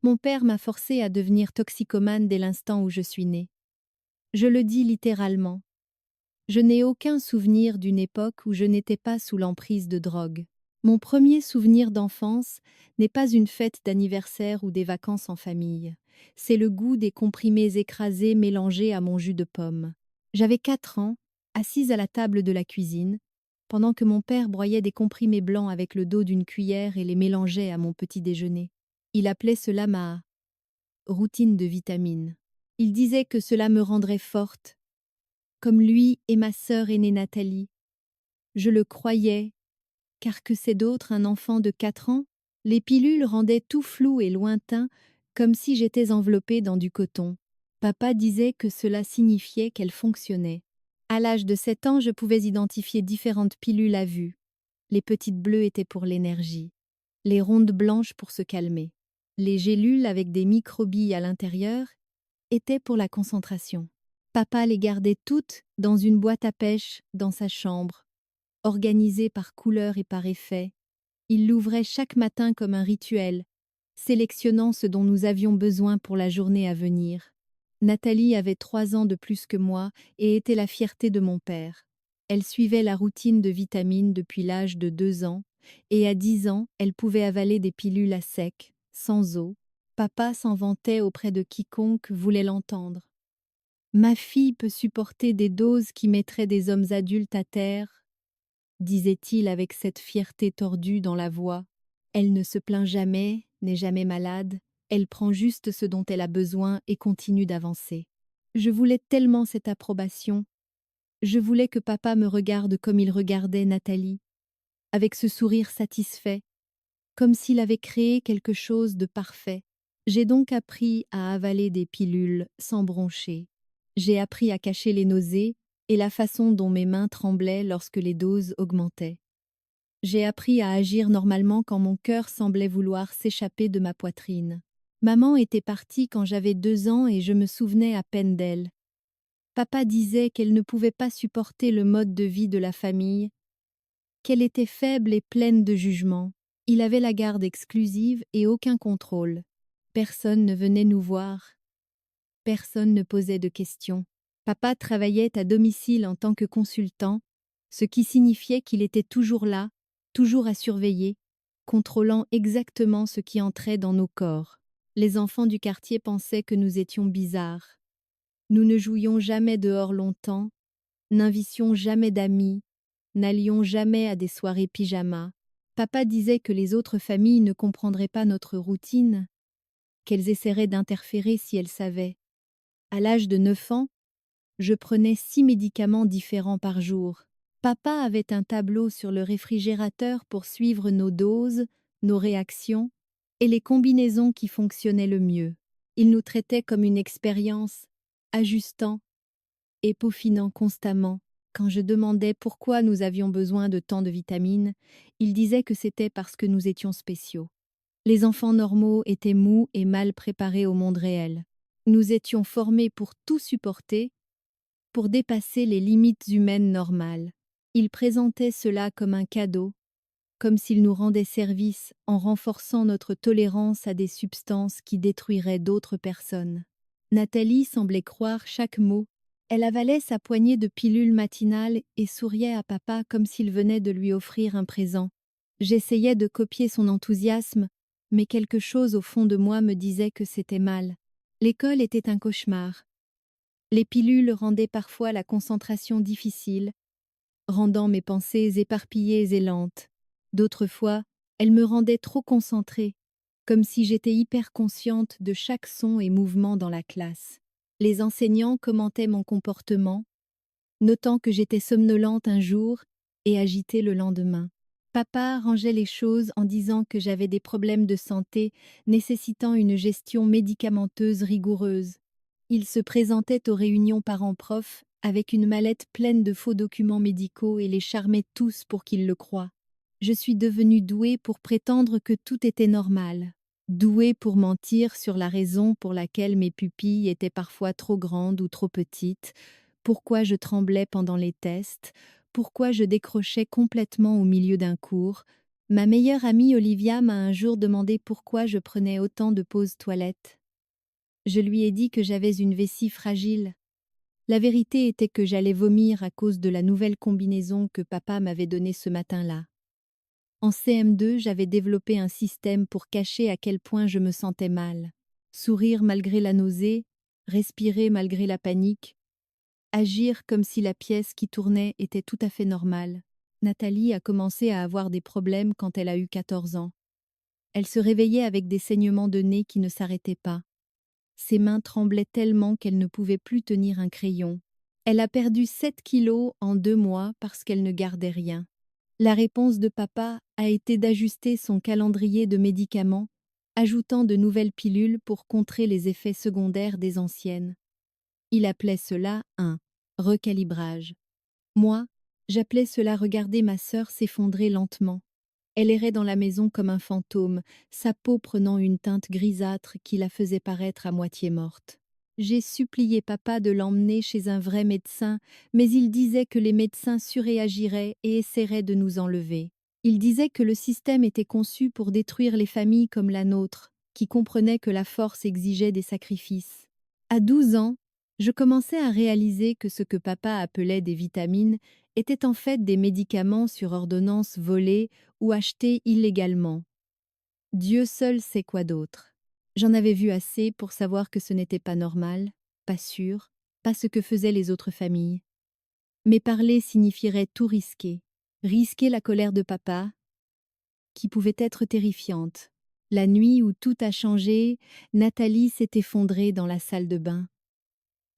Mon père m'a forcé à devenir toxicomane dès l'instant où je suis née. Je le dis littéralement. Je n'ai aucun souvenir d'une époque où je n'étais pas sous l'emprise de drogue. Mon premier souvenir d'enfance n'est pas une fête d'anniversaire ou des vacances en famille. C'est le goût des comprimés écrasés mélangés à mon jus de pomme. J'avais 4 ans, assise à la table de la cuisine, pendant que mon père broyait des comprimés blancs avec le dos d'une cuillère et les mélangeait à mon petit déjeuner. Il appelait cela ma routine de vitamines. Il disait que cela me rendrait forte, comme lui et ma sœur aînée Nathalie. Je le croyais, car que c'est d'autre un enfant de 4 ans? Les pilules rendaient tout flou et lointain, comme si j'étais enveloppée dans du coton. Papa disait que cela signifiait qu'elle fonctionnait. À l'âge de 7 ans, je pouvais identifier différentes pilules à vue. Les petites bleues étaient pour l'énergie, les rondes blanches pour se calmer. Les gélules avec des microbilles à l'intérieur étaient pour la concentration. Papa les gardait toutes dans une boîte à pêche dans sa chambre, organisée par couleur et par effet. Il l'ouvrait chaque matin comme un rituel, sélectionnant ce dont nous avions besoin pour la journée à venir. Nathalie avait 3 ans de plus que moi et était la fierté de mon père. Elle suivait la routine de vitamines depuis l'âge de 2 ans, et à 10 ans, elle pouvait avaler des pilules à sec, sans eau. Papa s'en vantait auprès de quiconque voulait l'entendre. Ma fille peut supporter des doses qui mettraient des hommes adultes à terre, disait-il avec cette fierté tordue dans la voix. Elle ne se plaint jamais, n'est jamais malade, elle prend juste ce dont elle a besoin et continue d'avancer. Je voulais tellement cette approbation. Je voulais que papa me regarde comme il regardait Nathalie, avec ce sourire satisfait, comme s'il avait créé quelque chose de parfait. J'ai donc appris à avaler des pilules sans broncher. J'ai appris à cacher les nausées et la façon dont mes mains tremblaient lorsque les doses augmentaient. J'ai appris à agir normalement quand mon cœur semblait vouloir s'échapper de ma poitrine. Maman était partie quand j'avais 2 ans et je me souvenais à peine d'elle. Papa disait qu'elle ne pouvait pas supporter le mode de vie de la famille, qu'elle était faible et pleine de jugement. Il avait la garde exclusive et aucun contrôle. Personne ne venait nous voir. Personne ne posait de questions. Papa travaillait à domicile en tant que consultant, ce qui signifiait qu'il était toujours là, toujours à surveiller, contrôlant exactement ce qui entrait dans nos corps. Les enfants du quartier pensaient que nous étions bizarres. Nous ne jouions jamais dehors longtemps, n'invitions jamais d'amis, n'allions jamais à des soirées pyjama. Papa disait que les autres familles ne comprendraient pas notre routine, qu'elles essaieraient d'interférer si elles savaient. À l'âge de 9 ans, je prenais 6 médicaments différents par jour. Papa avait un tableau sur le réfrigérateur pour suivre nos doses, nos réactions et les combinaisons qui fonctionnaient le mieux. Il nous traitait comme une expérience, ajustant et peaufinant constamment. Quand je demandais pourquoi nous avions besoin de tant de vitamines, il disait que c'était parce que nous étions spéciaux. Les enfants normaux étaient mous et mal préparés au monde réel. Nous étions formés pour tout supporter, pour dépasser les limites humaines normales. Il présentait cela comme un cadeau, comme s'il nous rendait service en renforçant notre tolérance à des substances qui détruiraient d'autres personnes. Nathalie semblait croire chaque mot. Elle avalait sa poignée de pilules matinales et souriait à papa comme s'il venait de lui offrir un présent. J'essayais de copier son enthousiasme, mais quelque chose au fond de moi me disait que c'était mal. L'école était un cauchemar. Les pilules rendaient parfois la concentration difficile, rendant mes pensées éparpillées et lentes. D'autres fois, elles me rendaient trop concentrée, comme si j'étais hyper consciente de chaque son et mouvement dans la classe. Les enseignants commentaient mon comportement, notant que j'étais somnolente un jour et agitée le lendemain. Papa rangeait les choses en disant que j'avais des problèmes de santé nécessitant une gestion médicamenteuse rigoureuse. Il se présentait aux réunions parents-profs avec une mallette pleine de faux documents médicaux et les charmait tous pour qu'ils le croient. Je suis devenue douée pour prétendre que tout était normal. Douée pour mentir sur la raison pour laquelle mes pupilles étaient parfois trop grandes ou trop petites, pourquoi je tremblais pendant les tests, pourquoi je décrochais complètement au milieu d'un cours, Ma meilleure amie Olivia m'a un jour demandé pourquoi je prenais autant de pauses toilettes. Je lui ai dit que j'avais une vessie fragile. La vérité était que j'allais vomir à cause de la nouvelle combinaison que papa m'avait donnée ce matin-là. En CM2, j'avais développé un système pour cacher à quel point je me sentais mal. Sourire malgré la nausée, respirer malgré la panique, agir comme si la pièce qui tournait était tout à fait normale. Nathalie a commencé à avoir des problèmes quand elle a eu 14 ans. Elle se réveillait avec des saignements de nez qui ne s'arrêtaient pas. Ses mains tremblaient tellement qu'elle ne pouvait plus tenir un crayon. Elle a perdu 7 kilos en 2 mois parce qu'elle ne gardait rien. La réponse de papa a été d'ajuster son calendrier de médicaments, ajoutant de nouvelles pilules pour contrer les effets secondaires des anciennes. Il appelait cela un recalibrage. Moi, j'appelais cela regarder ma sœur s'effondrer lentement. Elle errait dans la maison comme un fantôme, sa peau prenant une teinte grisâtre qui la faisait paraître à moitié morte. J'ai supplié papa de l'emmener chez un vrai médecin, mais il disait que les médecins surréagiraient et essaieraient de nous enlever. Il disait que le système était conçu pour détruire les familles comme la nôtre, qui comprenaient que la force exigeait des sacrifices. À 12 ans, je commençais à réaliser que ce que papa appelait des vitamines étaient en fait des médicaments sur ordonnance volés ou achetés illégalement. Dieu seul sait quoi d'autre. J'en avais vu assez pour savoir que ce n'était pas normal, pas sûr, pas ce que faisaient les autres familles. Mais parler signifierait tout risquer. Risquer la colère de papa, qui pouvait être terrifiante. La nuit où tout a changé, Nathalie s'est effondrée dans la salle de bain.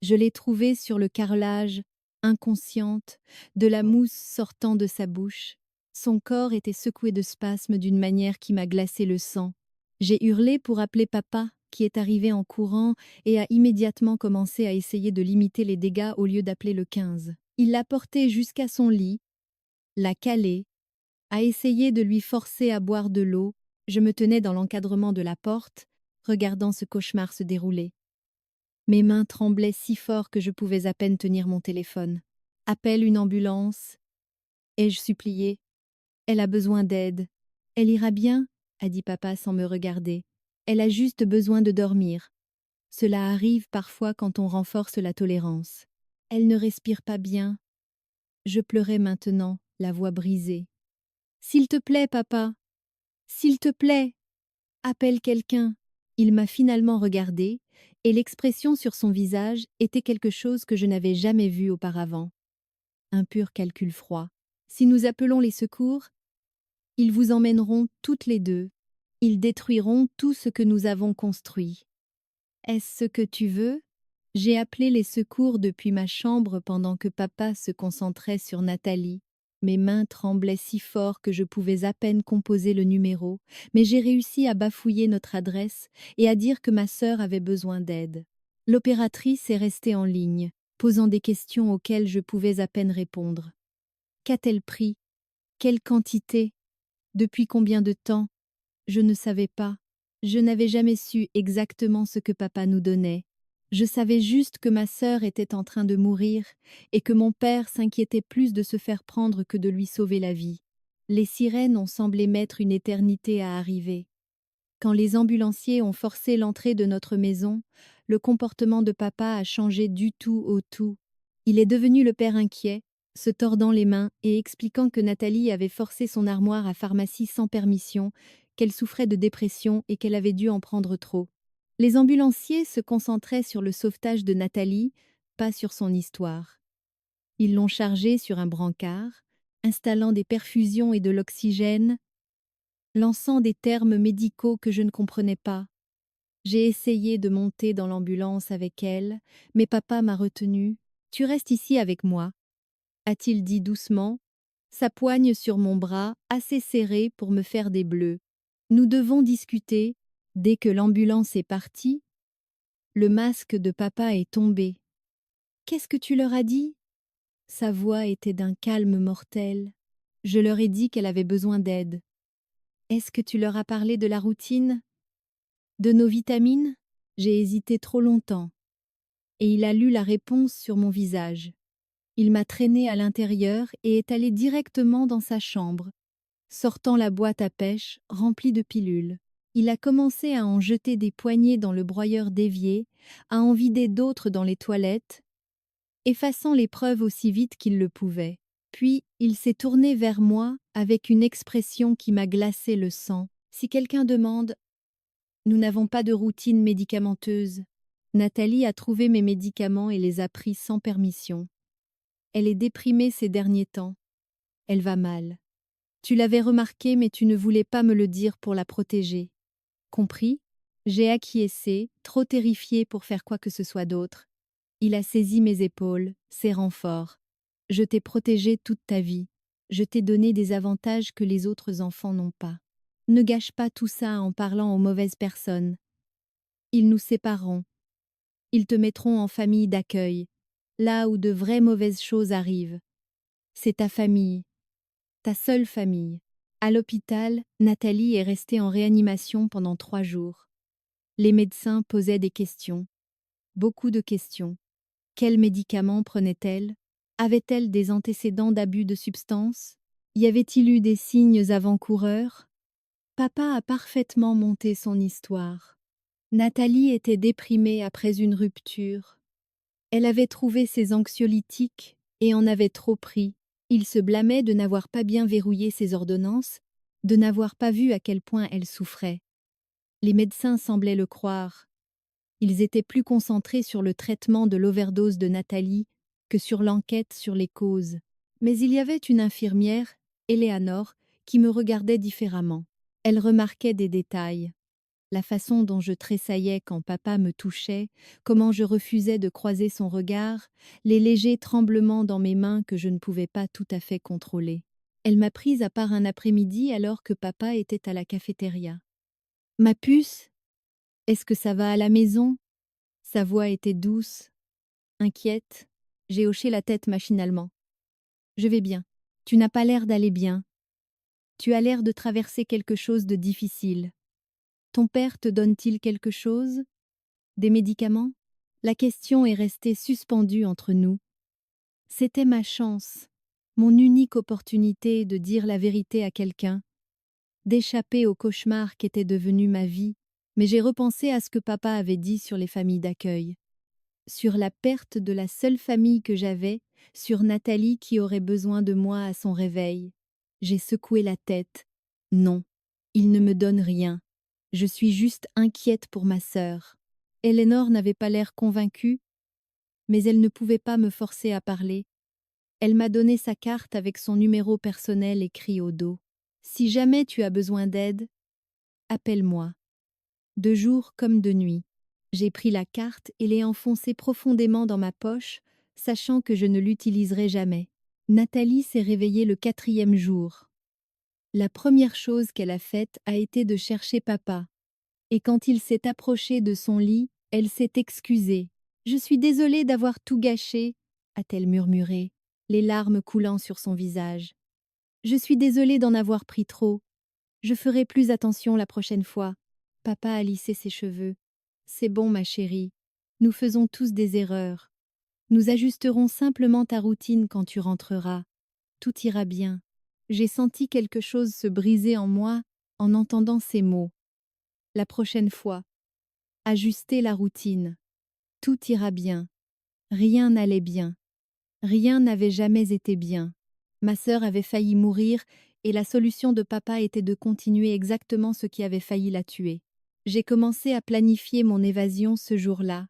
Je l'ai trouvée sur le carrelage, inconsciente, de la mousse sortant de sa bouche. Son corps était secoué de spasmes d'une manière qui m'a glacé le sang. J'ai hurlé pour appeler papa, qui est arrivé en courant et a immédiatement commencé à essayer de limiter les dégâts au lieu d'appeler le 15. Il l'a portée jusqu'à son lit, l'a calée, a essayé de lui forcer à boire de l'eau. Je me tenais dans l'encadrement de la porte, regardant ce cauchemar se dérouler. Mes mains tremblaient si fort que je pouvais à peine tenir mon téléphone. Appelle une ambulance. Ai-je supplié? Elle a besoin d'aide. Elle ira bien, a dit papa sans me regarder. Elle a juste besoin de dormir. Cela arrive parfois quand on renforce la tolérance. Elle ne respire pas bien. Je pleurais maintenant, la voix brisée. S'il te plaît, papa. S'il te plaît. Appelle quelqu'un. Il m'a finalement regardé, et l'expression sur son visage était quelque chose que je n'avais jamais vu auparavant. Un pur calcul froid. Si nous appelons les secours, ils vous emmèneront toutes les deux. Ils détruiront tout ce que nous avons construit. Est-ce ce que tu veux? J'ai appelé les secours depuis ma chambre pendant que papa se concentrait sur Nathalie. Mes mains tremblaient si fort que je pouvais à peine composer le numéro, mais j'ai réussi à bafouiller notre adresse et à dire que ma sœur avait besoin d'aide. L'opératrice est restée en ligne, posant des questions auxquelles je pouvais à peine répondre. Qu'a-t-elle pris? Quelle quantité? Depuis combien de temps? Je ne savais pas. Je n'avais jamais su exactement ce que papa nous donnait. Je savais juste que ma sœur était en train de mourir et que mon père s'inquiétait plus de se faire prendre que de lui sauver la vie. Les sirènes ont semblé mettre une éternité à arriver. Quand les ambulanciers ont forcé l'entrée de notre maison, le comportement de papa a changé du tout au tout. Il est devenu le père inquiet, se tordant les mains et expliquant que Nathalie avait forcé son armoire à pharmacie sans permission, qu'elle souffrait de dépression et qu'elle avait dû en prendre trop. Les ambulanciers se concentraient sur le sauvetage de Nathalie, pas sur son histoire. Ils l'ont chargée sur un brancard, installant des perfusions et de l'oxygène, lançant des termes médicaux que je ne comprenais pas. J'ai essayé de monter dans l'ambulance avec elle, mais papa m'a retenue. « Tu restes ici avec moi », a-t-il dit doucement, sa poigne sur mon bras assez serrée pour me faire des bleus. Nous devons discuter. Dès que l'ambulance est partie, le masque de papa est tombé. Qu'est-ce que tu leur as dit? Sa voix était d'un calme mortel. Je leur ai dit qu'elle avait besoin d'aide. Est-ce que tu leur as parlé de la routine? De nos vitamines? J'ai hésité trop longtemps. Et il a lu la réponse sur mon visage. Il m'a traîné à l'intérieur et est allé directement dans sa chambre. sortant la boîte à pêche remplie de pilules. Il a commencé à en jeter des poignées dans le broyeur d'évier, à en vider d'autres dans les toilettes, effaçant les preuves aussi vite qu'il le pouvait. Puis, il s'est tourné vers moi avec une expression qui m'a glacé le sang. Si quelqu'un demande, nous n'avons pas de routine médicamenteuse. Nathalie a trouvé mes médicaments et les a pris sans permission. Elle est déprimée ces derniers temps. Elle va mal. Tu l'avais remarqué, mais tu ne voulais pas me le dire pour la protéger. Compris? J'ai acquiescé, trop terrifiée pour faire quoi que ce soit d'autre. Il a saisi mes épaules, serrant fort. Je t'ai protégée toute ta vie. Je t'ai donné des avantages que les autres enfants n'ont pas. Ne gâche pas tout ça en parlant aux mauvaises personnes. Ils nous sépareront. Ils te mettront en famille d'accueil, là où de vraies mauvaises choses arrivent. C'est ta famille, ta seule famille. À l'hôpital, Nathalie est restée en réanimation pendant 3 jours. Les médecins posaient des questions. Beaucoup de questions. Quels médicaments prenait-elle? Avait-elle des antécédents d'abus de substances? Y avait-il eu des signes avant-coureurs? Papa a parfaitement monté son histoire. Nathalie était déprimée après une rupture. Elle avait trouvé ses anxiolytiques et en avait trop pris. Il se blâmait de n'avoir pas bien verrouillé ses ordonnances, de n'avoir pas vu à quel point elle souffrait. Les médecins semblaient le croire. Ils étaient plus concentrés sur le traitement de l'overdose de Nathalie que sur l'enquête sur les causes. Mais il y avait une infirmière, Éléanore, qui me regardait différemment. Elle remarquait des détails. La façon dont je tressaillais quand papa me touchait, comment je refusais de croiser son regard, les légers tremblements dans mes mains que je ne pouvais pas tout à fait contrôler. Elle m'a prise à part un après-midi alors que papa était à la cafétéria. « Ma puce, est-ce que ça va à la maison ?» Sa voix était douce, inquiète. J'ai hoché la tête machinalement. « Je vais bien. Tu n'as pas l'air d'aller bien. Tu as l'air de traverser quelque chose de difficile. Ton père te donne-t-il quelque chose? Des médicaments ?» La question est restée suspendue entre nous. C'était ma chance, mon unique opportunité de dire la vérité à quelqu'un, d'échapper au cauchemar qu'était devenu ma vie, mais j'ai repensé à ce que papa avait dit sur les familles d'accueil, sur la perte de la seule famille que j'avais, sur Nathalie qui aurait besoin de moi à son réveil. J'ai secoué la tête. Non, il ne me donne rien. Je suis juste inquiète pour ma sœur. Eleanor n'avait pas l'air convaincue, mais elle ne pouvait pas me forcer à parler. Elle m'a donné sa carte avec son numéro personnel écrit au dos. Si jamais tu as besoin d'aide, appelle-moi. De jour comme de nuit. J'ai pris la carte et l'ai enfoncée profondément dans ma poche, sachant que je ne l'utiliserai jamais. Nathalie s'est réveillée le 4e jour. La première chose qu'elle a faite a été de chercher papa. Et quand il s'est approché de son lit, elle s'est excusée. « Je suis désolée d'avoir tout gâché », a-t-elle murmuré, les larmes coulant sur son visage. « Je suis désolée d'en avoir pris trop. Je ferai plus attention la prochaine fois. » Papa a lissé ses cheveux. « C'est bon, ma chérie. Nous faisons tous des erreurs. Nous ajusterons simplement ta routine quand tu rentreras. Tout ira bien. » J'ai senti quelque chose se briser en moi en entendant ces mots. La prochaine fois, ajuster la routine. Tout ira bien. Rien n'allait bien. Rien n'avait jamais été bien. Ma sœur avait failli mourir et la solution de papa était de continuer exactement ce qui avait failli la tuer. J'ai commencé à planifier mon évasion ce jour-là.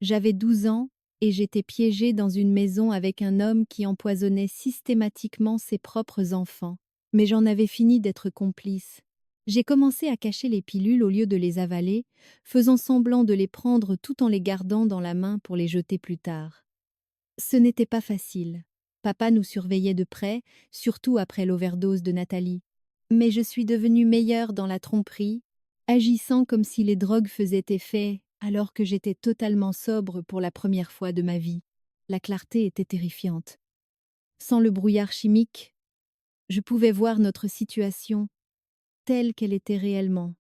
J'avais 12 ans et j'étais piégée dans une maison avec un homme qui empoisonnait systématiquement ses propres enfants. Mais j'en avais fini d'être complice. J'ai commencé à cacher les pilules au lieu de les avaler, faisant semblant de les prendre tout en les gardant dans la main pour les jeter plus tard. Ce n'était pas facile. Papa nous surveillait de près, surtout après l'overdose de Nathalie. Mais je suis devenue meilleure dans la tromperie, agissant comme si les drogues faisaient effet, alors que j'étais totalement sobre pour la première fois de ma vie. La clarté était terrifiante. Sans le brouillard chimique, je pouvais voir notre situation telle qu'elle était réellement.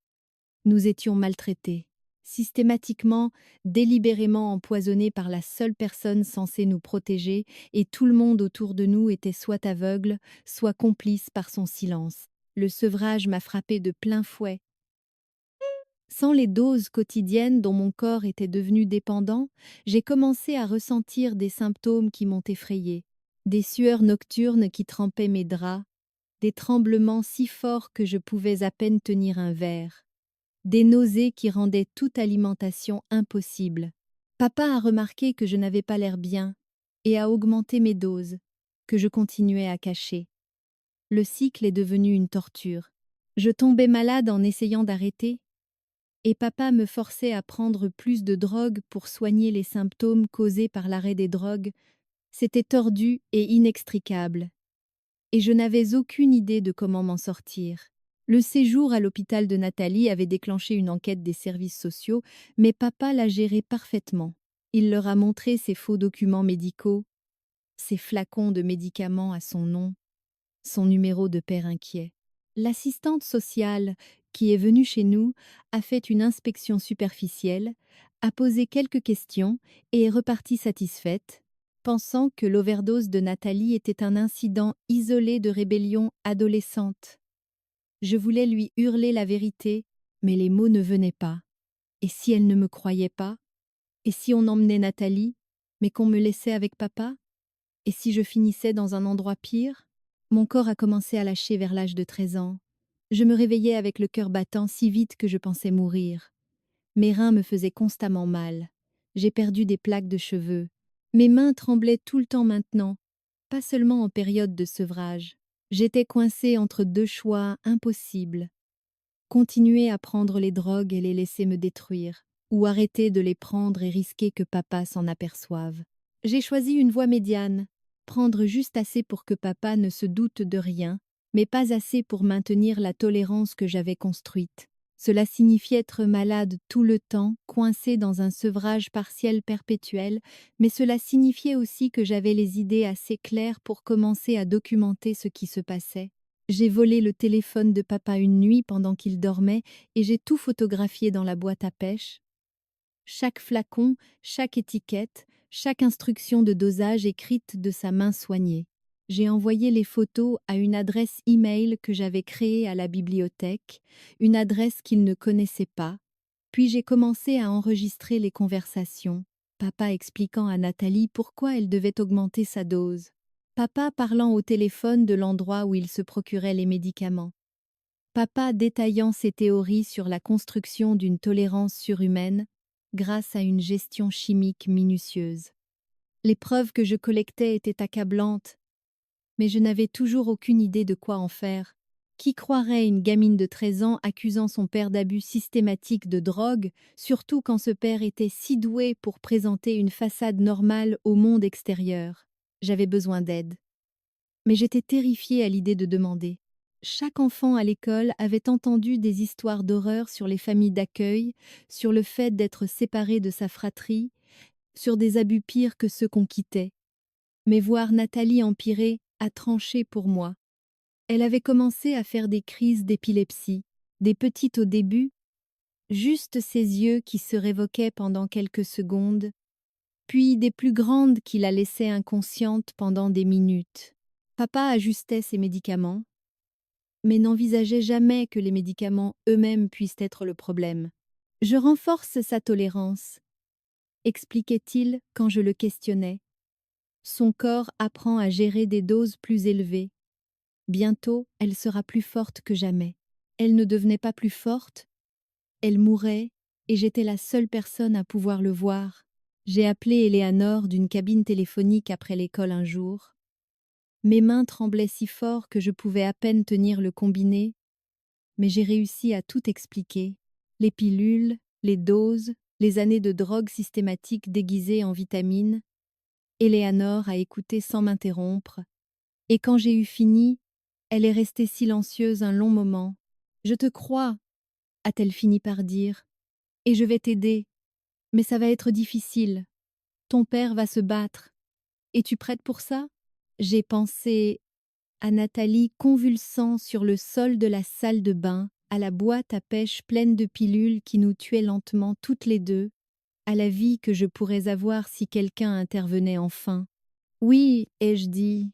Nous étions maltraités, systématiquement, délibérément empoisonnés par la seule personne censée nous protéger, et tout le monde autour de nous était soit aveugle, soit complice par son silence. Le sevrage m'a frappé de plein fouet. Sans les doses quotidiennes dont mon corps était devenu dépendant, j'ai commencé à ressentir des symptômes qui m'ont effrayée. Des sueurs nocturnes qui trempaient mes draps, des tremblements si forts que je pouvais à peine tenir un verre, des nausées qui rendaient toute alimentation impossible. Papa a remarqué que je n'avais pas l'air bien et a augmenté mes doses, que je continuais à cacher. Le cycle est devenu une torture. Je tombais malade en essayant d'arrêter, et papa me forçait à prendre plus de drogue pour soigner les symptômes causés par l'arrêt des drogues. C'était tordu et inextricable, et je n'avais aucune idée de comment m'en sortir. Le séjour à l'hôpital de Nathalie avait déclenché une enquête des services sociaux, mais papa l'a géré parfaitement. Il leur a montré ses faux documents médicaux, ses flacons de médicaments à son nom, son numéro de père inquiet. L'assistante sociale, qui est venue chez nous, a fait une inspection superficielle, a posé quelques questions et est repartie satisfaite, pensant que l'overdose de Nathalie était un incident isolé de rébellion adolescente. Je voulais lui hurler la vérité, mais les mots ne venaient pas. Et si elle ne me croyait pas? Et si on emmenait Nathalie, mais qu'on me laissait avec papa? Et si je finissais dans un endroit pire? Mon corps a commencé à lâcher vers l'âge de 13 ans. Je me réveillais avec le cœur battant si vite que je pensais mourir. Mes reins me faisaient constamment mal. J'ai perdu des plaques de cheveux. Mes mains tremblaient tout le temps maintenant, pas seulement en période de sevrage. J'étais coincée entre deux choix impossibles. Continuer à prendre les drogues et les laisser me détruire, ou arrêter de les prendre et risquer que papa s'en aperçoive. J'ai choisi une voie médiane, prendre juste assez pour que papa ne se doute de rien, mais pas assez pour maintenir la tolérance que j'avais construite. Cela signifiait être malade tout le temps, coincé dans un sevrage partiel perpétuel, mais cela signifiait aussi que j'avais les idées assez claires pour commencer à documenter ce qui se passait. J'ai volé le téléphone de papa une nuit pendant qu'il dormait et j'ai tout photographié dans la boîte à pêche. Chaque flacon, chaque étiquette, chaque instruction de dosage écrite de sa main soignée. J'ai envoyé les photos à une adresse e-mail que j'avais créée à la bibliothèque, une adresse qu'il ne connaissait pas. Puis j'ai commencé à enregistrer les conversations, papa expliquant à Nathalie pourquoi elle devait augmenter sa dose. Papa parlant au téléphone de l'endroit où il se procurait les médicaments. Papa détaillant ses théories sur la construction d'une tolérance surhumaine grâce à une gestion chimique minutieuse. Les preuves que je collectais étaient accablantes, mais je n'avais toujours aucune idée de quoi en faire. Qui croirait une gamine de 13 ans accusant son père d'abus systématique de drogue, surtout quand ce père était si doué pour présenter une façade normale au monde extérieur? J'avais besoin d'aide. Mais j'étais terrifiée à l'idée de demander. Chaque enfant à l'école avait entendu des histoires d'horreur sur les familles d'accueil, sur le fait d'être séparé de sa fratrie, sur des abus pires que ceux qu'on quittait. Mais voir Nathalie empirer a tranché pour moi. Elle avait commencé à faire des crises d'épilepsie, des petites au début, juste ses yeux qui se révoquaient pendant quelques secondes, puis des plus grandes qui la laissaient inconsciente pendant des minutes. Papa ajustait ses médicaments, mais n'envisageait jamais que les médicaments eux-mêmes puissent être le problème. Je renforce sa tolérance, expliquait-il quand je le questionnais. Son corps apprend à gérer des doses plus élevées. Bientôt, elle sera plus forte que jamais. Elle ne devenait pas plus forte, elle mourait, et j'étais la seule personne à pouvoir le voir. J'ai appelé Éléanore d'une cabine téléphonique après l'école un jour. Mes mains tremblaient si fort que je pouvais à peine tenir le combiné, mais j'ai réussi à tout expliquer. Les pilules, les doses, les années de drogue systématique déguisée en vitamines. Éléanore a écouté sans m'interrompre, et quand j'ai eu fini, elle est restée silencieuse un long moment. « Je te crois », a-t-elle fini par dire, « et je vais t'aider, mais ça va être difficile. Ton père va se battre. Es-tu prête pour ça ?» J'ai pensé à Nathalie convulsant sur le sol de la salle de bain, à la boîte à pêche pleine de pilules qui nous tuaient lentement toutes les deux, à la vie que je pourrais avoir si quelqu'un intervenait enfin. « Oui, ai-je dit.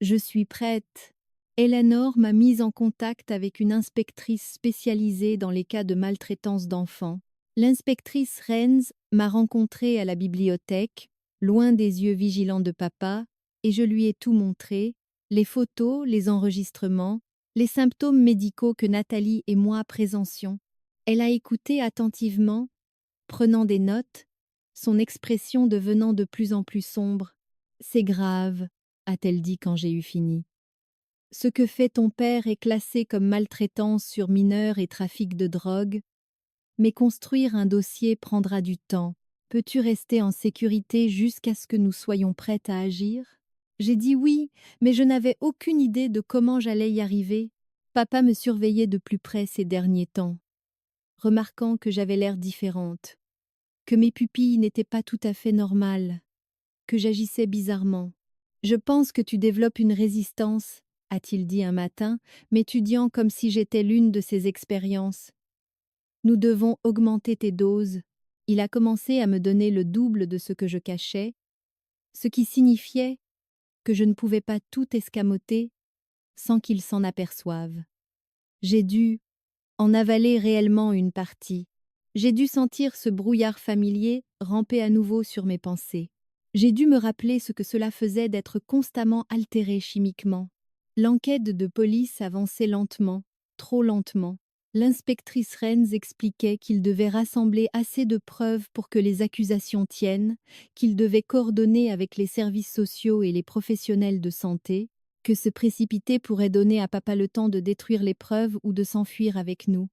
Je suis prête. » Eleanor m'a mise en contact avec une inspectrice spécialisée dans les cas de maltraitance d'enfants. L'inspectrice Renz m'a rencontrée à la bibliothèque, loin des yeux vigilants de papa, et je lui ai tout montré, les photos, les enregistrements, les symptômes médicaux que Nathalie et moi présentions. Elle a écouté attentivement, prenant des notes, son expression devenant de plus en plus sombre. C'est grave, a-t-elle dit quand j'ai eu fini. Ce que fait ton père est classé comme maltraitance sur mineurs et trafic de drogue, mais construire un dossier prendra du temps. Peux-tu rester en sécurité jusqu'à ce que nous soyons prêtes à agir? J'ai dit oui, mais je n'avais aucune idée de comment j'allais y arriver. Papa me surveillait de plus près ces derniers temps, remarquant que j'avais l'air différente, que mes pupilles n'étaient pas tout à fait normales, que j'agissais bizarrement. Je pense que tu développes une résistance, a-t-il dit un matin, m'étudiant comme si j'étais l'une de ses expériences. Nous devons augmenter tes doses. Il a commencé à me donner le double de ce que je cachais, ce qui signifiait que je ne pouvais pas tout escamoter sans qu'il s'en aperçoive. J'ai dû en avaler réellement une partie. J'ai dû sentir ce brouillard familier ramper à nouveau sur mes pensées. J'ai dû me rappeler ce que cela faisait d'être constamment altéré chimiquement. L'enquête de police avançait lentement, trop lentement. L'inspectrice Renz expliquait qu'il devait rassembler assez de preuves pour que les accusations tiennent, qu'il devait coordonner avec les services sociaux et les professionnels de santé, que se précipiter pourrait donner à papa le temps de détruire les preuves ou de s'enfuir avec nous.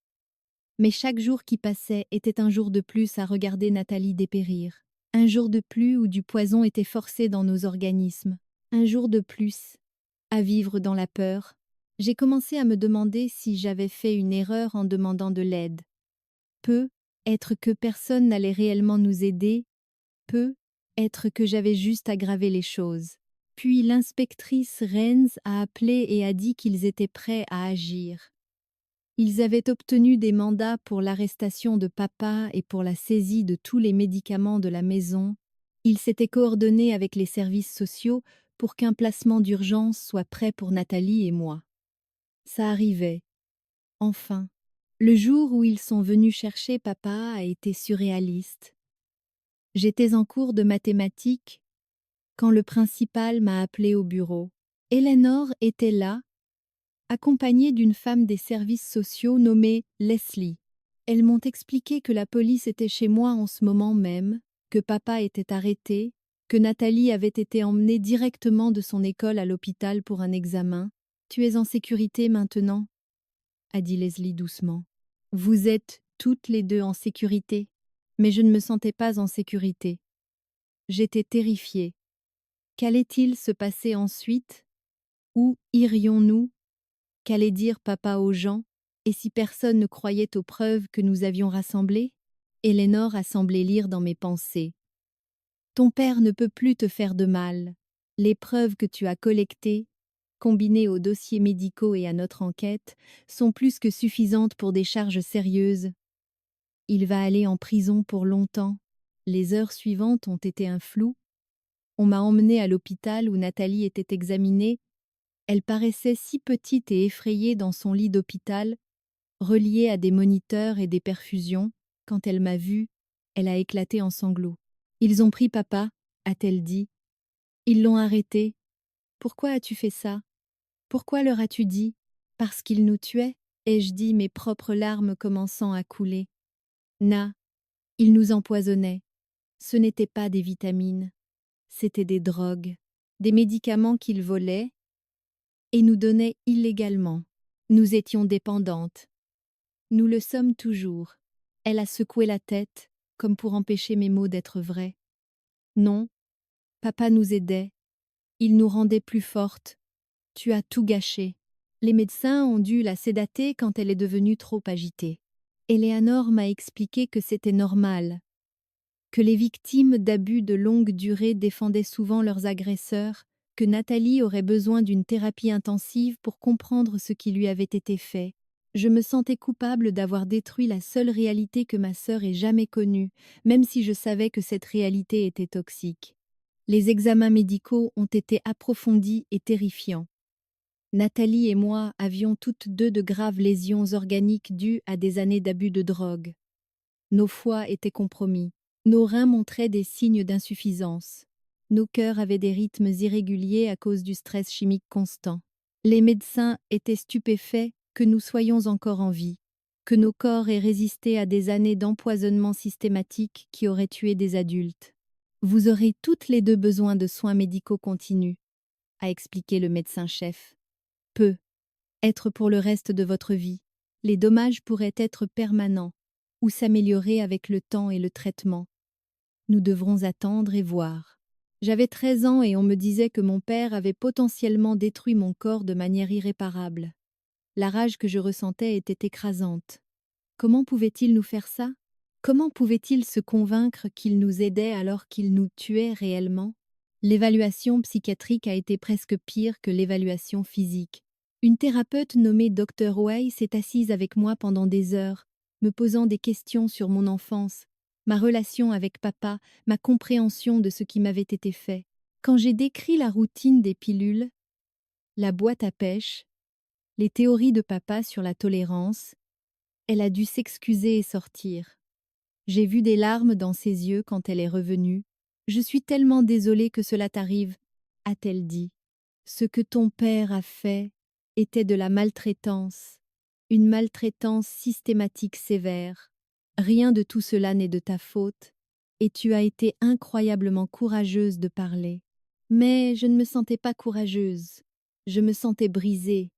Mais chaque jour qui passait était un jour de plus à regarder Nathalie dépérir. Un jour de plus où du poison était forcé dans nos organismes. Un jour de plus à vivre dans la peur. J'ai commencé à me demander si j'avais fait une erreur en demandant de l'aide. Être que personne n'allait réellement nous aider. Être que j'avais juste aggravé les choses. Puis l'inspectrice Renz a appelé et a dit qu'ils étaient prêts à agir. Ils avaient obtenu des mandats pour l'arrestation de papa et pour la saisie de tous les médicaments de la maison. Ils s'étaient coordonnés avec les services sociaux pour qu'un placement d'urgence soit prêt pour Nathalie et moi. Ça arrivait. Enfin. Le jour où ils sont venus chercher papa a été surréaliste. J'étais en cours de mathématiques quand le principal m'a appelé au bureau. Eleanor était là, accompagnée d'une femme des services sociaux nommée Leslie. Elles m'ont expliqué que la police était chez moi en ce moment même, que papa était arrêté, que Nathalie avait été emmenée directement de son école à l'hôpital pour un examen. « Tu es en sécurité maintenant ?» a dit Leslie doucement. « Vous êtes toutes les deux en sécurité, mais je ne me sentais pas en sécurité. J'étais terrifiée. Qu'allait-il se passer ensuite? Où irions-nous? Qu'allait dire papa aux gens? Et si personne ne croyait aux preuves que nous avions rassemblées? » Eleanor a semblé lire dans mes pensées. « Ton père ne peut plus te faire de mal. Les preuves que tu as collectées, combinées aux dossiers médicaux et à notre enquête, sont plus que suffisantes pour des charges sérieuses. Il va aller en prison pour longtemps. Les heures suivantes ont été un flou. On m'a emmenée à l'hôpital où Nathalie était examinée. Elle paraissait si petite et effrayée dans son lit d'hôpital, reliée à des moniteurs et des perfusions. Quand elle m'a vue, elle a éclaté en sanglots. « Ils ont pris papa », a-t-elle dit. « Ils l'ont arrêté. Pourquoi as-tu fait ça? Pourquoi leur as-tu dit? Parce qu'ils nous tuaient ?» ai-je dit, mes propres larmes commençant à couler. « Ils nous empoisonnaient. Ce n'étaient pas des vitamines. C'étaient des drogues, des médicaments qu'ils volaient et nous donnaient illégalement. Nous étions dépendantes. Nous le sommes toujours. » Elle a secoué la tête, comme pour empêcher mes mots d'être vrais. « Non, papa nous aidait. Il nous rendait plus fortes. Tu as tout gâché. » Les médecins ont dû la sédater quand elle est devenue trop agitée. Eleanor m'a expliqué que c'était normal, que les victimes d'abus de longue durée défendaient souvent leurs agresseurs, que Nathalie aurait besoin d'une thérapie intensive pour comprendre ce qui lui avait été fait. Je me sentais coupable d'avoir détruit la seule réalité que ma sœur ait jamais connue, même si je savais que cette réalité était toxique. Les examens médicaux ont été approfondis et terrifiants. Nathalie et moi avions toutes deux de graves lésions organiques dues à des années d'abus de drogue. Nos foies étaient compromis. Nos reins montraient des signes d'insuffisance. Nos cœurs avaient des rythmes irréguliers à cause du stress chimique constant. Les médecins étaient stupéfaits que nous soyons encore en vie, que nos corps aient résisté à des années d'empoisonnement systématique qui auraient tué des adultes. Vous aurez toutes les deux besoin de soins médicaux continus, a expliqué le médecin-chef. Peut être pour le reste de votre vie. Les dommages pourraient être permanents ou s'améliorer avec le temps et le traitement. Nous devrons attendre et voir. J'avais 13 ans et on me disait que mon père avait potentiellement détruit mon corps de manière irréparable. La rage que je ressentais était écrasante. Comment pouvait-il nous faire ça? Comment pouvait-il se convaincre qu'il nous aidait alors qu'il nous tuait réellement? L'évaluation psychiatrique a été presque pire que l'évaluation physique. Une thérapeute nommée Dr. Way s'est assise avec moi pendant des heures, me posant des questions sur mon enfance, ma relation avec papa, ma compréhension de ce qui m'avait été fait. Quand j'ai décrit la routine des pilules, la boîte à pêche, les théories de papa sur la tolérance, elle a dû s'excuser et sortir. J'ai vu des larmes dans ses yeux quand elle est revenue. Je suis tellement désolée que cela t'arrive, a-t-elle dit. Ce que ton père a fait était de la maltraitance, une maltraitance systématique sévère. Rien de tout cela n'est de ta faute, et tu as été incroyablement courageuse de parler. Mais je ne me sentais pas courageuse. Je me sentais brisée.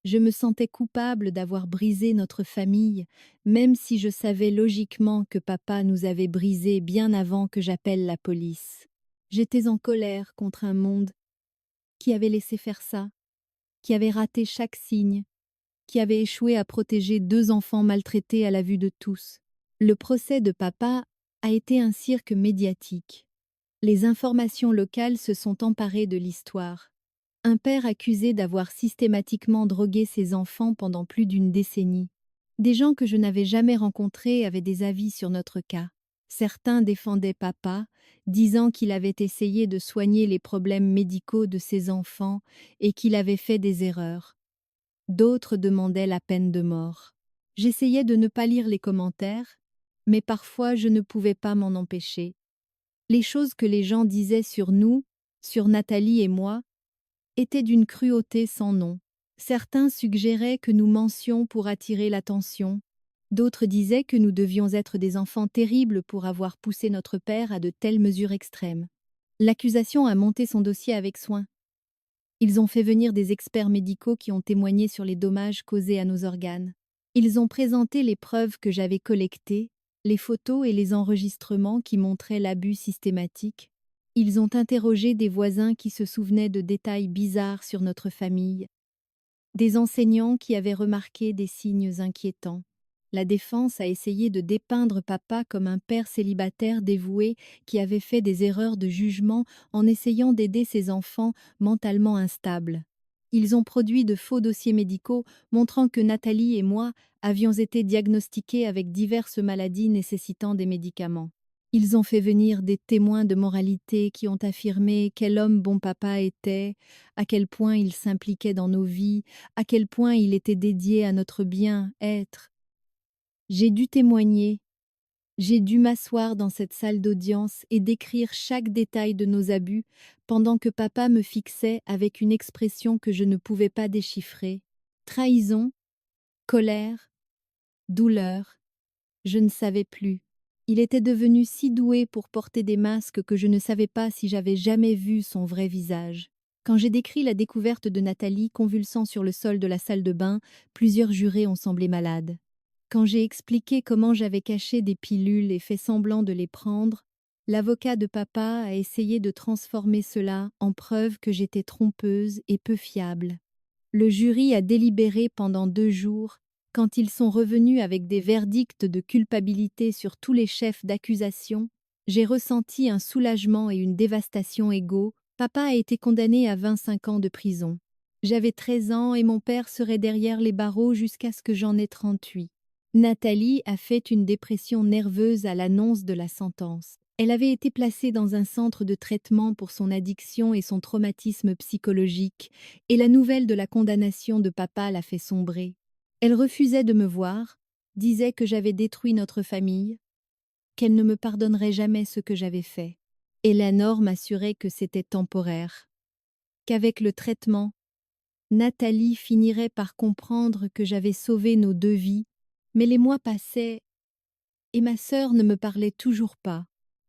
Je me sentais coupable d'avoir brisé notre famille, même si je savais logiquement que papa nous avait brisés bien avant que j'appelle la police. J'étais en colère contre un monde qui avait laissé faire ça, qui avait raté chaque signe, qui avait échoué à protéger 2 enfants maltraités à la vue de tous. Le procès de papa a été un cirque médiatique. Les informations locales se sont emparées de l'histoire. Un père accusé d'avoir systématiquement drogué ses enfants pendant plus d'une décennie. Des gens que je n'avais jamais rencontrés avaient des avis sur notre cas. Certains défendaient papa, disant qu'il avait essayé de soigner les problèmes médicaux de ses enfants et qu'il avait fait des erreurs. D'autres demandaient la peine de mort. J'essayais de ne pas lire les commentaires, mais parfois je ne pouvais pas m'en empêcher. Les choses que les gens disaient sur nous, sur Nathalie et moi, étaient d'une cruauté sans nom. Certains suggéraient que nous mentions pour attirer l'attention. D'autres disaient que nous devions être des enfants terribles pour avoir poussé notre père à de telles mesures extrêmes. L'accusation a monté son dossier avec soin. Ils ont fait venir des experts médicaux qui ont témoigné sur les dommages causés à nos organes. Ils ont présenté les preuves que j'avais collectées, les photos et les enregistrements qui montraient l'abus systématique. Ils ont interrogé des voisins qui se souvenaient de détails bizarres sur notre famille, des enseignants qui avaient remarqué des signes inquiétants. La défense a essayé de dépeindre papa comme un père célibataire dévoué qui avait fait des erreurs de jugement en essayant d'aider ses enfants mentalement instables. Ils ont produit de faux dossiers médicaux montrant que Nathalie et moi avions été diagnostiqués avec diverses maladies nécessitant des médicaments. Ils ont fait venir des témoins de moralité qui ont affirmé quel homme bon papa était, à quel point il s'impliquait dans nos vies, à quel point il était dédié à notre bien-être. J'ai dû témoigner, j'ai dû m'asseoir dans cette salle d'audience et décrire chaque détail de nos abus pendant que papa me fixait avec une expression que je ne pouvais pas déchiffrer. Trahison, colère, douleur, je ne savais plus. Il était devenu si doué pour porter des masques que je ne savais pas si j'avais jamais vu son vrai visage. Quand j'ai décrit la découverte de Nathalie convulsant sur le sol de la salle de bain, plusieurs jurés ont semblé malades. Quand j'ai expliqué comment j'avais caché des pilules et fait semblant de les prendre, l'avocat de papa a essayé de transformer cela en preuve que j'étais trompeuse et peu fiable. Le jury a délibéré pendant 2 jours. Quand ils sont revenus avec des verdicts de culpabilité sur tous les chefs d'accusation, j'ai ressenti un soulagement et une dévastation égaux. Papa a été condamné à 25 ans de prison. J'avais 13 ans et mon père serait derrière les barreaux jusqu'à ce que j'en ai 38. Nathalie a fait une dépression nerveuse à l'annonce de la sentence. Elle avait été placée dans un centre de traitement pour son addiction et son traumatisme psychologique, et la nouvelle de la condamnation de papa l'a fait sombrer. Elle refusait de me voir, disait que j'avais détruit notre famille, qu'elle ne me pardonnerait jamais ce que j'avais fait. Eleanor m'assurait que c'était temporaire, qu'avec le traitement, Nathalie finirait par comprendre que j'avais sauvé nos 2 vies, mais les mois passaient et ma sœur ne me parlait toujours pas.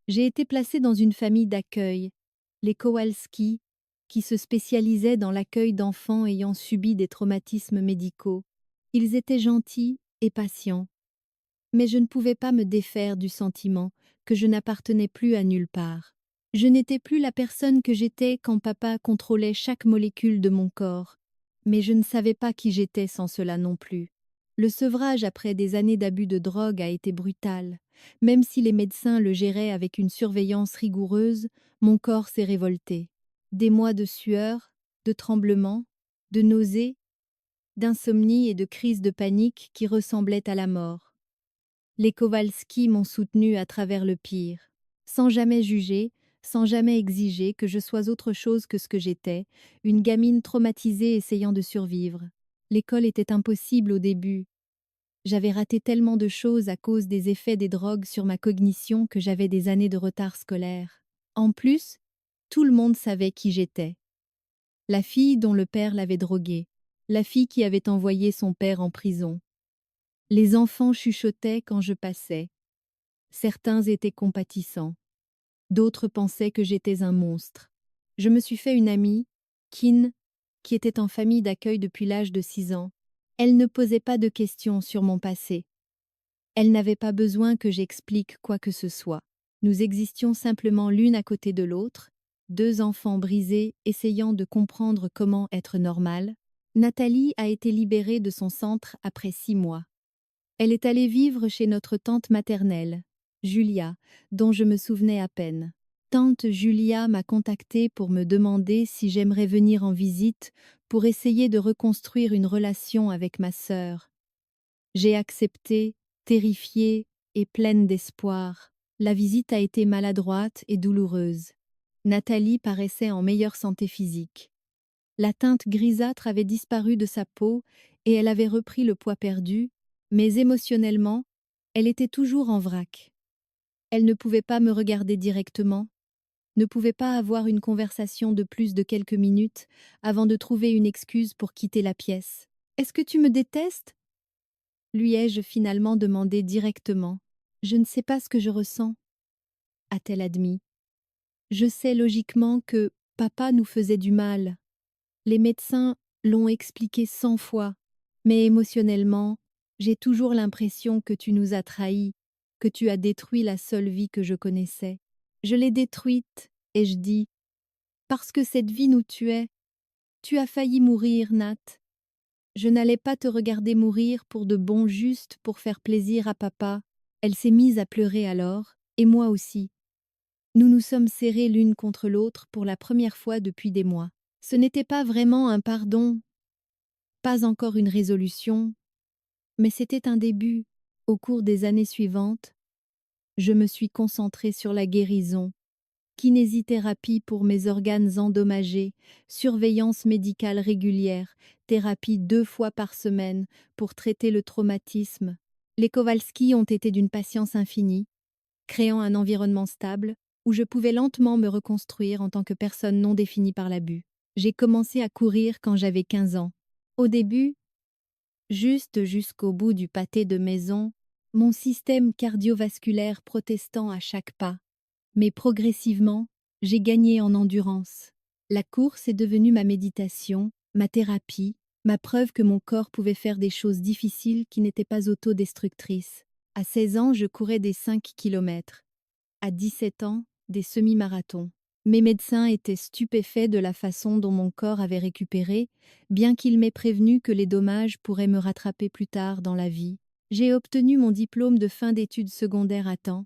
J'ai été placée dans une famille d'accueil, les Kowalski, qui se spécialisaient dans l'accueil d'enfants ayant subi des traumatismes médicaux. Ils étaient gentils et patients, mais je ne pouvais pas me défaire du sentiment que je n'appartenais plus à nulle part. Je n'étais plus la personne que j'étais quand papa contrôlait chaque molécule de mon corps, mais je ne savais pas qui j'étais sans cela non plus. Le sevrage après des années d'abus de drogue a été brutal. Même si les médecins le géraient avec une surveillance rigoureuse, mon corps s'est révolté. Des mois de sueur, de tremblements, de nausées, d'insomnie et de crises de panique qui ressemblaient à la mort. Les Kowalski m'ont soutenue à travers le pire, sans jamais juger, sans jamais exiger que je sois autre chose que ce que j'étais, une gamine traumatisée essayant de survivre. L'école était impossible au début. J'avais raté tellement de choses à cause des effets des drogues sur ma cognition que j'avais des années de retard scolaire. En plus, tout le monde savait qui j'étais. La fille dont le père l'avait droguée, la fille qui avait envoyé son père en prison. Les enfants chuchotaient quand je passais. Certains étaient compatissants. D'autres pensaient que j'étais un monstre. Je me suis fait une amie, Kin, qui était en famille d'accueil depuis l'âge de 6 ans. Elle ne posait pas de questions sur mon passé. Elle n'avait pas besoin que j'explique quoi que ce soit. Nous existions simplement l'une à côté de l'autre, 2 enfants brisés essayant de comprendre comment être normal. Nathalie a été libérée de son centre après 6 mois. Elle est allée vivre chez notre tante maternelle, Julia, dont je me souvenais à peine. Tante Julia m'a contactée pour me demander si j'aimerais venir en visite pour essayer de reconstruire une relation avec ma sœur. J'ai accepté, terrifiée et pleine d'espoir. La visite a été maladroite et douloureuse. Nathalie paraissait en meilleure santé physique. La teinte grisâtre avait disparu de sa peau et elle avait repris le poids perdu, mais émotionnellement, elle était toujours en vrac. Elle ne pouvait pas me regarder directement, ne pouvait pas avoir une conversation de plus de quelques minutes avant de trouver une excuse pour quitter la pièce. « Est-ce que tu me détestes ?» lui ai-je finalement demandé directement. « Je ne sais pas ce que je ressens, » a-t-elle admis. « Je sais logiquement que papa nous faisait du mal. Les médecins l'ont expliqué 100 fois, mais émotionnellement, j'ai toujours l'impression que tu nous as trahis, que tu as détruit la seule vie que je connaissais. Je l'ai détruite, ai-je dit, parce que cette vie nous tuait. Tu as failli mourir, Nat. Je n'allais pas te regarder mourir pour de bon juste pour faire plaisir à papa. » Elle s'est mise à pleurer alors, et moi aussi. Nous nous sommes serrés l'une contre l'autre pour la première fois depuis des mois. Ce n'était pas vraiment un pardon, pas encore une résolution, mais c'était un début. Au cours des années suivantes, je me suis concentrée sur la guérison, kinésithérapie pour mes organes endommagés, surveillance médicale régulière, thérapie 2 fois par semaine pour traiter le traumatisme. Les Kowalski ont été d'une patience infinie, créant un environnement stable où je pouvais lentement me reconstruire en tant que personne non définie par l'abus. J'ai commencé à courir quand j'avais 15 ans. Au début, juste jusqu'au bout du pâté de maison, mon système cardiovasculaire protestant à chaque pas. Mais progressivement, j'ai gagné en endurance. La course est devenue ma méditation, ma thérapie, ma preuve que mon corps pouvait faire des choses difficiles qui n'étaient pas autodestructrices. À 16 ans, je courais des 5 kilomètres. À 17 ans, des semi-marathons. Mes médecins étaient stupéfaits de la façon dont mon corps avait récupéré, bien qu'ils m'aient prévenu que les dommages pourraient me rattraper plus tard dans la vie. J'ai obtenu mon diplôme de fin d'études secondaires à temps,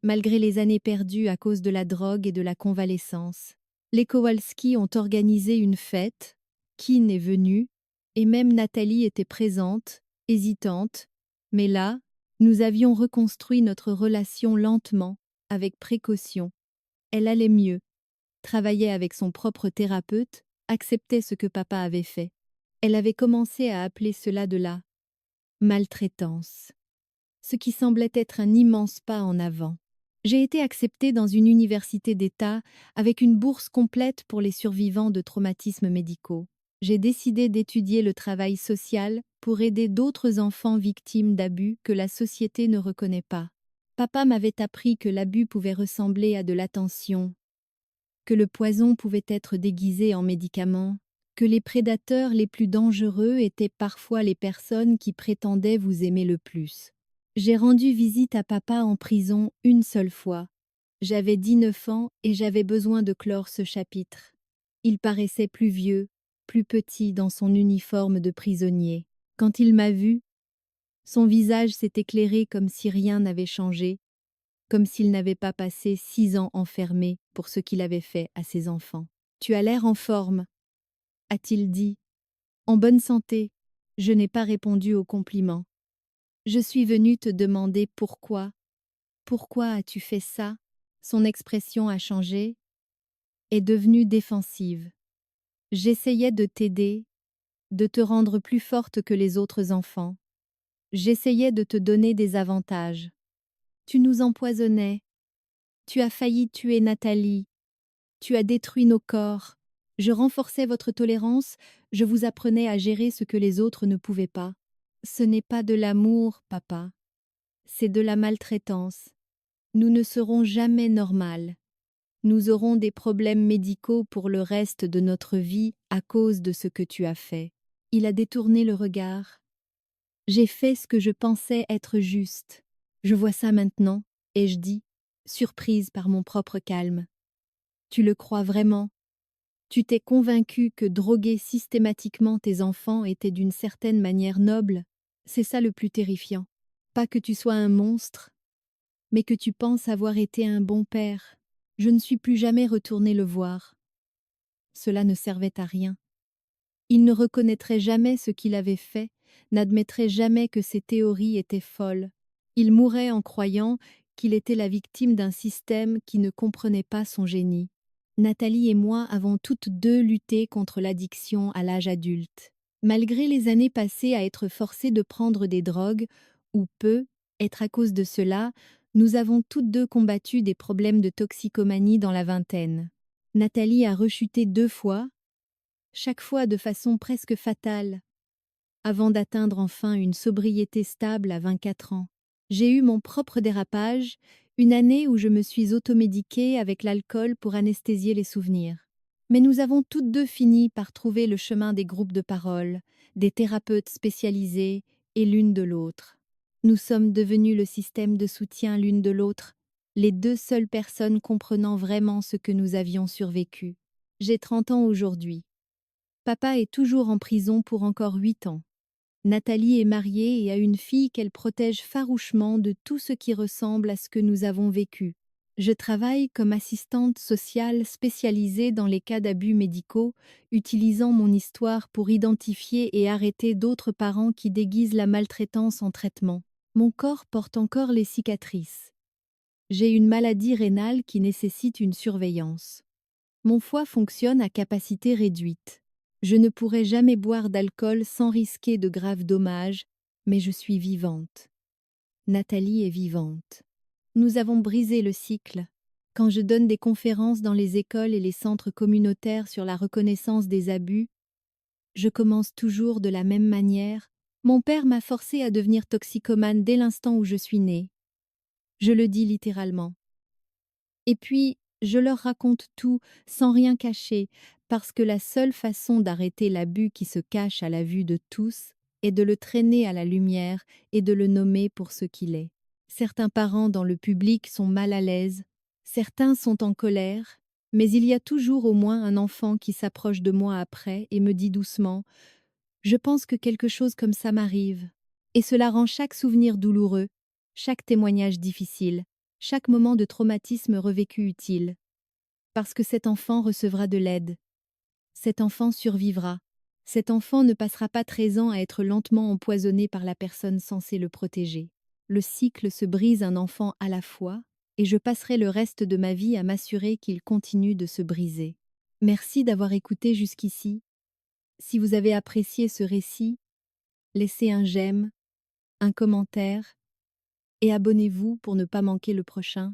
malgré les années perdues à cause de la drogue et de la convalescence. Les Kowalski ont organisé une fête, Kin est venu, et même Nathalie était présente, hésitante, mais là, nous avions reconstruit notre relation lentement, avec précaution. Elle allait mieux, travaillait avec son propre thérapeute, acceptait ce que papa avait fait. Elle avait commencé à appeler cela de la maltraitance, ce qui semblait être un immense pas en avant. J'ai été acceptée dans une université d'État avec une bourse complète pour les survivants de traumatismes médicaux. J'ai décidé d'étudier le travail social pour aider d'autres enfants victimes d'abus que la société ne reconnaît pas. Papa m'avait appris que l'abus pouvait ressembler à de l'attention, que le poison pouvait être déguisé en médicament, que les prédateurs les plus dangereux étaient parfois les personnes qui prétendaient vous aimer le plus. J'ai rendu visite à papa en prison une seule fois. J'avais 19 ans et j'avais besoin de clore ce chapitre. Il paraissait plus vieux, plus petit dans son uniforme de prisonnier. Quand il m'a vu, son visage s'est éclairé comme si rien n'avait changé, comme s'il n'avait pas passé 6 ans enfermé pour ce qu'il avait fait à ses enfants. Tu as l'air en forme, a-t-il dit. En bonne santé. Je n'ai pas répondu au compliment. Je suis venue te demander pourquoi. Pourquoi as-tu fait ça? Son expression a changé, est devenue défensive. J'essayais de t'aider, de te rendre plus forte que les autres enfants. J'essayais de te donner des avantages. Tu nous empoisonnais. Tu as failli tuer Nathalie. Tu as détruit nos corps. Je renforçais votre tolérance, je vous apprenais à gérer ce que les autres ne pouvaient pas. Ce n'est pas de l'amour, papa. C'est de la maltraitance. Nous ne serons jamais normales. Nous aurons des problèmes médicaux pour le reste de notre vie à cause de ce que tu as fait. Il a détourné le regard. J'ai fait ce que je pensais être juste. Je vois ça maintenant, ai-je dit, surprise par mon propre calme. Tu le crois vraiment? Tu t'es convaincu que droguer systématiquement tes enfants était d'une certaine manière noble? C'est ça le plus terrifiant. Pas que tu sois un monstre, mais que tu penses avoir été un bon père. Je ne suis plus jamais retournée le voir. Cela ne servait à rien. Il ne reconnaîtrait jamais ce qu'il avait fait, n'admettrait jamais que ses théories étaient folles. Il mourrait en croyant qu'il était la victime d'un système qui ne comprenait pas son génie. Nathalie et moi avons toutes deux lutté contre l'addiction à l'âge adulte. Malgré les années passées à être forcées de prendre des drogues, ou peu, être à cause de cela, nous avons toutes deux combattu des problèmes de toxicomanie dans la vingtaine. Nathalie a rechuté 2 fois, chaque fois de façon presque fatale, avant d'atteindre enfin une sobriété stable à 24 ans. J'ai eu mon propre dérapage, une année où je me suis automédiquée avec l'alcool pour anesthésier les souvenirs. Mais nous avons toutes deux fini par trouver le chemin des groupes de parole, des thérapeutes spécialisés et l'une de l'autre. Nous sommes devenus le système de soutien l'une de l'autre, les 2 seules personnes comprenant vraiment ce que nous avions survécu. J'ai 30 ans aujourd'hui. Papa est toujours en prison pour encore 8 ans. Nathalie est mariée et a une fille qu'elle protège farouchement de tout ce qui ressemble à ce que nous avons vécu. Je travaille comme assistante sociale spécialisée dans les cas d'abus médicaux, utilisant mon histoire pour identifier et arrêter d'autres parents qui déguisent la maltraitance en traitement. Mon corps porte encore les cicatrices. J'ai une maladie rénale qui nécessite une surveillance. Mon foie fonctionne à capacité réduite. Je ne pourrai jamais boire d'alcool sans risquer de graves dommages, mais je suis vivante. Nathalie est vivante. Nous avons brisé le cycle. Quand je donne des conférences dans les écoles et les centres communautaires sur la reconnaissance des abus, je commence toujours de la même manière. Mon père m'a forcée à devenir toxicomane dès l'instant où je suis née. Je le dis littéralement. Et puis, je leur raconte tout, sans rien cacher, parce que la seule façon d'arrêter l'abus qui se cache à la vue de tous est de le traîner à la lumière et de le nommer pour ce qu'il est. Certains parents dans le public sont mal à l'aise, certains sont en colère, mais il y a toujours au moins un enfant qui s'approche de moi après et me dit doucement « Je pense que quelque chose comme ça m'arrive ». Et cela rend chaque souvenir douloureux, chaque témoignage difficile, chaque moment de traumatisme revécu utile. Parce que cet enfant recevra de l'aide. Cet enfant survivra. Cet enfant ne passera pas 13 ans à être lentement empoisonné par la personne censée le protéger. Le cycle se brise un enfant à la fois, et je passerai le reste de ma vie à m'assurer qu'il continue de se briser. Merci d'avoir écouté jusqu'ici. Si vous avez apprécié ce récit, laissez un j'aime, un commentaire et abonnez-vous pour ne pas manquer le prochain.